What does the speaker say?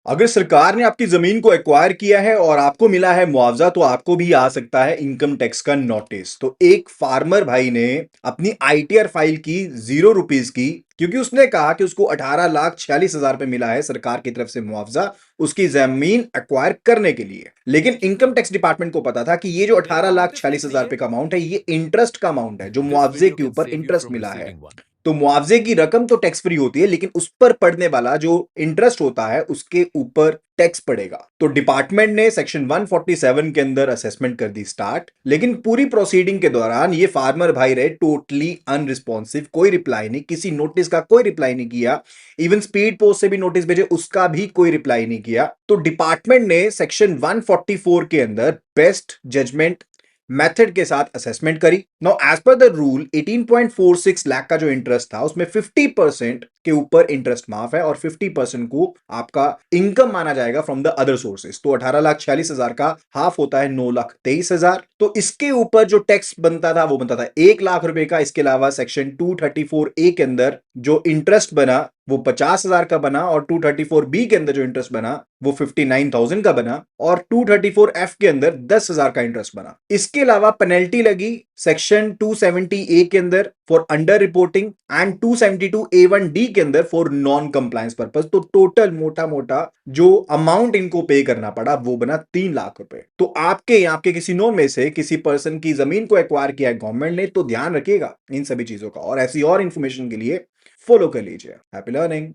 अगर सरकार ने आपकी जमीन को एक्वायर किया है और आपको मिला है मुआवजा तो आपको भी आ सकता है इनकम टैक्स का नोटिस। तो एक फार्मर भाई ने अपनी आईटीआर फाइल की ₹0 की, क्योंकि उसने कहा कि उसको 18,46,000 पे मिला है सरकार की तरफ से मुआवजा उसकी जमीन एक्वायर करने के लिए। लेकिन इनकम टैक्स डिपार्टमेंट को पता था कि ये जो If you want this 18,46,000 video, रुपए का अमाउंट है ये इंटरेस्ट का अमाउंट है, जो this मुआवजे video के can ऊपर save you इंटरेस्ट from मिला है। receiving one. तो मुआवजे की रकम तो टैक्स फ्री होती है, लेकिन उस पर पड़ने वाला जो इंटरेस्ट होता है उसके ऊपर टैक्स पड़ेगा। तो डिपार्टमेंट ने सेक्शन 147 के अंदर असेसमेंट कर दी स्टार्ट, लेकिन पूरी प्रोसीडिंग के दौरान ये फार्मर भाई रहे टोटली अनरिस्पॉन्सिव, कोई रिप्लाई नहीं, किसी नोटिस का कोई रिप्लाई नहीं किया। इवन स्पीड पोस्ट से भी नोटिस भेजे, उसका भी कोई रिप्लाई नहीं किया। तो डिपार्टमेंट ने सेक्शन 144 के अंदर बेस्ट जजमेंट मेथड के साथ असेसमेंट करी। Now as per the rule 18.46 lakh का जो इंटरेस्ट था उसमें 50% के ऊपर इंटरेस्ट माफ है और 50% को आपका इनकम माना जाएगा फ्रॉम द अदर सोर्सेज। तो 18,46,000 का हाफ होता है 9,23,000। तो इसके ऊपर जो टैक्स बनता था वो बनता था 1 लाख रुपए का। इसके अलावा सेक्शन 234A के अंदर जो इंटरेस्ट बना वो 50,000 का बना, और 234B के अंदर जो इंटरेस्ट बना वो 59,000 का बना, और 234F के अंदर 10,000 का इंटरेस्ट बना। इसके अलावा पेनल्टी लगी सेक्शन 270A के अंदर for under reporting and 272A1D के अंदर फॉर नॉन कंप्लायंस पर्पस। तो टोटल मोटा मोटा जो अमाउंट इनको पे करना पड़ा वो बना 3 लाख रुपए। तो आपके किसी नो में से किसी पर्सन की जमीन को एक्वायर किया है गवर्नमेंट ने, तो ध्यान रखिएगा इन सभी चीजों का, और ऐसी और इंफॉर्मेशन के लिए फॉलो कर लीजिए। Happy learning.